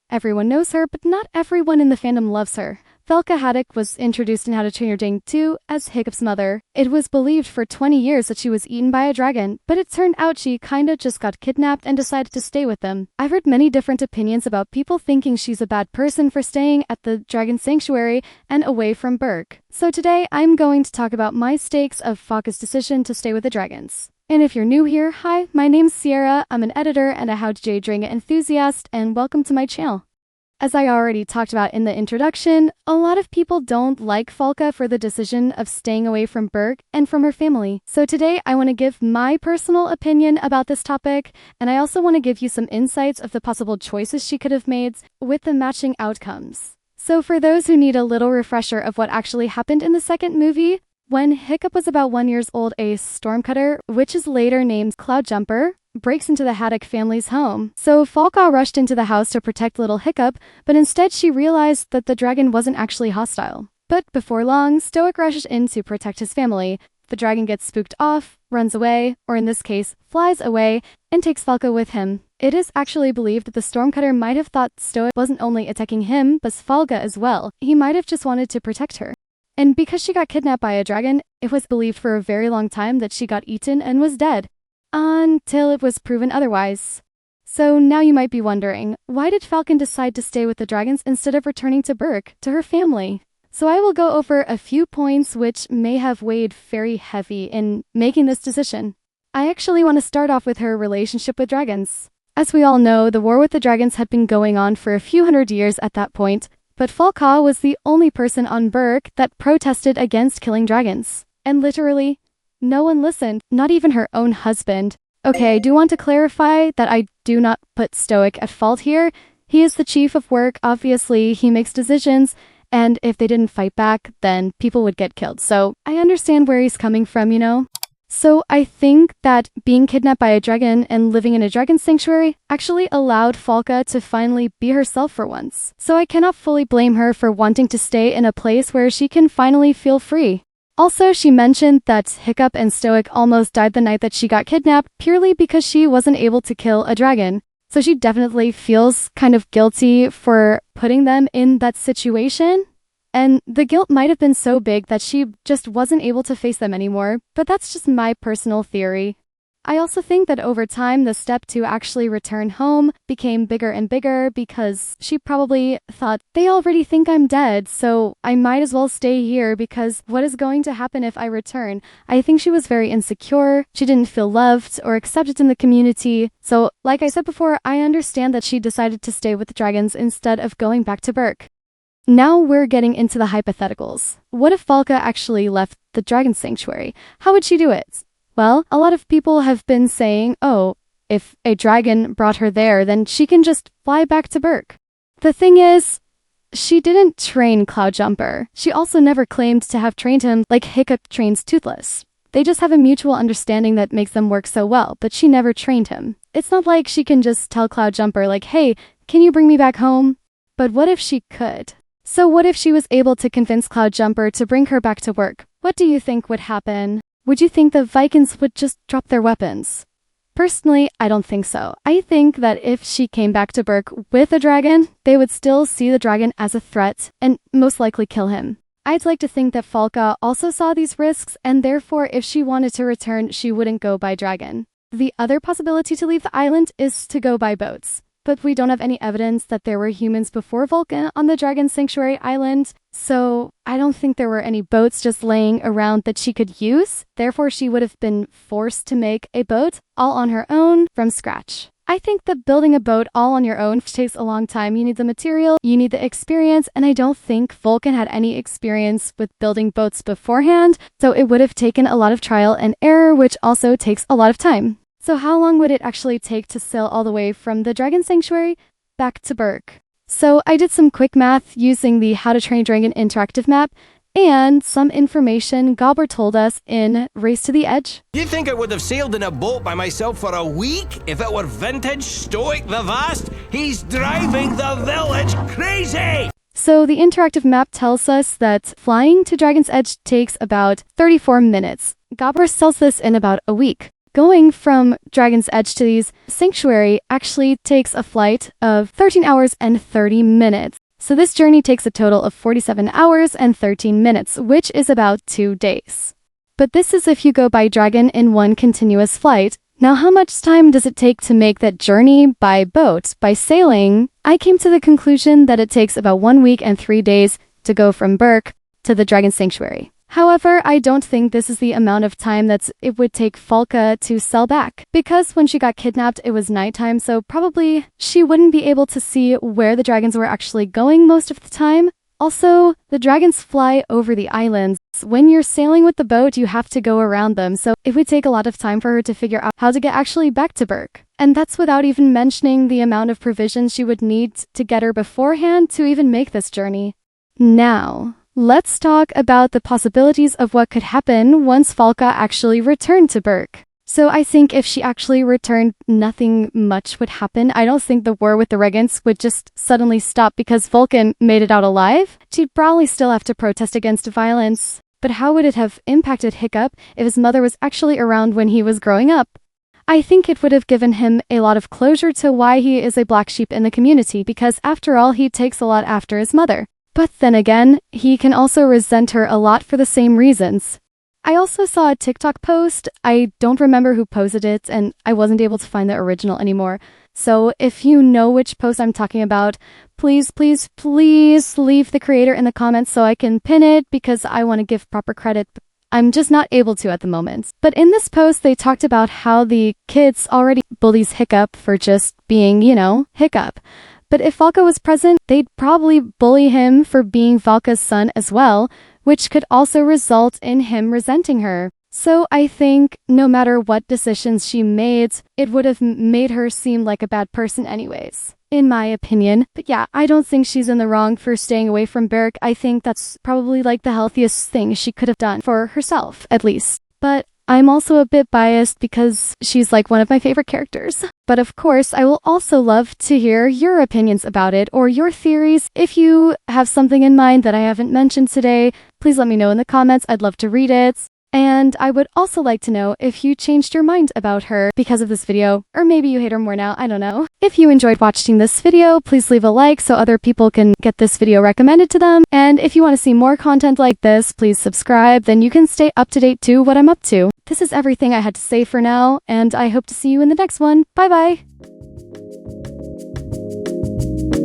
Everyone knows her, but not everyone in the fandom loves her. Valka was introduced in How to Train Your Dragon 2 as Hiccup's mother. It was believed for 20 years that she was eaten by a dragon, but it turned out she kinda just got kidnapped and decided to stay with them. I've heard many different opinions about people thinking she's a bad person for staying at the Dragon Sanctuary and away from Berk. So today, I'm going to talk about my stakes of Valka's decision to stay with the dragons. And if you're new here, hi, my name's Sierra, I'm an editor and a How to Train Your Dragon enthusiast, and welcome to my channel. As I already talked about in the introduction, a lot of people don't like Valka for the decision of staying away from Berk and from her family. So today I want to give my personal opinion about this topic, and I also want to give you some insights of the possible choices she could have made with the matching outcomes. So for those who need a little refresher of what actually happened in the second movie, when Hiccup was about 1 year old, a stormcutter, which is later named Cloudjumper, breaks into the Haddock family's home. So Valka rushed into the house to protect little Hiccup, but instead she realized that the dragon wasn't actually hostile. But before long, Stoic rushes in to protect his family. The dragon gets spooked off, runs away, or in this case, flies away, and takes Valka with him. It is actually believed that the Stormcutter might have thought Stoic wasn't only attacking him, but Valka as well. He might have just wanted to protect her. And because she got kidnapped by a dragon, it was believed for a very long time that she got eaten and was dead. Until it was proven otherwise. So now you might be wondering, why did Falcon decide to stay with the dragons instead of returning to Berk, to her family? So I will go over a few points which may have weighed very heavy in making this decision. I actually want to start off with her relationship with dragons. As we all know, the war with the dragons had been going on for a few hundred years at that point, but Valka was the only person on Berk that protested against killing dragons. And literally, no one listened, not even her own husband. Okay, I do want to clarify that I do not put Stoic at fault here. He is the chief of work, obviously, he makes decisions, and if they didn't fight back, then people would get killed. So I understand where he's coming from, you know? So I think that being kidnapped by a dragon and living in a dragon sanctuary actually allowed Valka to finally be herself for once. So I cannot fully blame her for wanting to stay in a place where she can finally feel free. Also, she mentioned that Hiccup and Stoic almost died the night that she got kidnapped purely because she wasn't able to kill a dragon. So she definitely feels kind of guilty for putting them in that situation. And the guilt might have been so big that she just wasn't able to face them anymore, but that's just my personal theory. I also think that over time, the step to actually return home became bigger and bigger because she probably thought, they already think I'm dead, so I might as well stay here because what is going to happen if I return? I think she was very insecure, she didn't feel loved or accepted in the community. So, like I said before, I understand that she decided to stay with the dragons instead of going back to Berk. Now we're getting into the hypotheticals. What if Valka actually left the Dragon Sanctuary? How would she do it? Well, a lot of people have been saying, oh, if a dragon brought her there, then she can just fly back to Berk. The thing is, she didn't train Cloudjumper. She also never claimed to have trained him like Hiccup trains Toothless. They just have a mutual understanding that makes them work so well, but she never trained him. It's not like she can just tell Cloudjumper like, hey, can you bring me back home? But what if she could? So what if she was able to convince Cloudjumper to bring her back to work? What do you think would happen? Would you think the Vikings would just drop their weapons? Personally, I don't think so. I think that if she came back to Berk with a dragon, they would still see the dragon as a threat and most likely kill him. I'd like to think that Valka also saw these risks, and therefore if she wanted to return, she wouldn't go by dragon. The other possibility to leave the island is to go by boats. But we don't have any evidence that there were humans before Valka on the Dragon Sanctuary Island, so I don't think there were any boats just laying around that she could use. Therefore, she would have been forced to make a boat all on her own from scratch. I think that building a boat all on your own takes a long time. You need the material, you need the experience, and I don't think Vulcan had any experience with building boats beforehand, so it would have taken a lot of trial and error, which also takes a lot of time. So how long would it actually take to sail all the way from the Dragon Sanctuary back to Berk? So I did some quick math using the How to Train Your Dragon interactive map and some information Gobbler told us in Race to the Edge. You think I would have sailed in a boat by myself for a week if it were vintage Stoic the Vast? He's driving the village crazy! So the interactive map tells us that flying to Dragon's Edge takes about 34 minutes. Gobbler sells this in about a week. Going from Dragon's Edge to these sanctuary actually takes a flight of 13 hours and 30 minutes. So this journey takes a total of 47 hours and 13 minutes, which is about 2 days. But this is if you go by dragon in one continuous flight. Now, how much time does it take to make that journey by boat, by sailing? I came to the conclusion that it takes about 1 week and 3 days to go from Berk to the Dragon Sanctuary. However, I don't think this is the amount of time that it would take Valka to sail back, because when she got kidnapped, it was nighttime, so probably she wouldn't be able to see where the dragons were actually going most of the time. Also, the dragons fly over the islands. When you're sailing with the boat, you have to go around them, so it would take a lot of time for her to figure out how to get actually back to Berk. And that's without even mentioning the amount of provisions she would need to get her beforehand to even make this journey. Now, let's talk about the possibilities of what could happen once Valka actually returned to Berk. So I think if she actually returned, nothing much would happen. I don't think the war with the Regents would just suddenly stop because Vulcan made it out alive. She'd probably still have to protest against violence. But how would it have impacted Hiccup if his mother was actually around when he was growing up? I think it would have given him a lot of closure to why he is a black sheep in the community, because after all, he takes a lot after his mother. But then again, he can also resent her a lot for the same reasons. I also saw a TikTok post. I don't remember who posted it, and I wasn't able to find the original anymore. So if you know which post I'm talking about, please, please, please leave the creator in the comments so I can pin it, because I want to give proper credit. I'm just not able to at the moment. But in this post, they talked about how the kids already bullies Hiccup for just being, Hiccup. But if Valka was present, they'd probably bully him for being Valka's son as well, which could also result in him resenting her. So I think no matter what decisions she made, it would have made her seem like a bad person anyways, in my opinion. But yeah, I don't think she's in the wrong for staying away from Berk. I think that's probably like the healthiest thing she could have done for herself, at least. But I'm also a bit biased because she's like one of my favorite characters. But of course, I will also love to hear your opinions about it or your theories. If you have something in mind that I haven't mentioned today, please let me know in the comments. I'd love to read it. And I would also like to know if you changed your mind about her because of this video, or maybe you hate her more now, I don't know. If you enjoyed watching this video, please leave a like so other people can get this video recommended to them. And if you want to see more content like this, please subscribe, then you can stay up to date to what I'm up to. This is everything I had to say for now, and I hope to see you in the next one. Bye bye!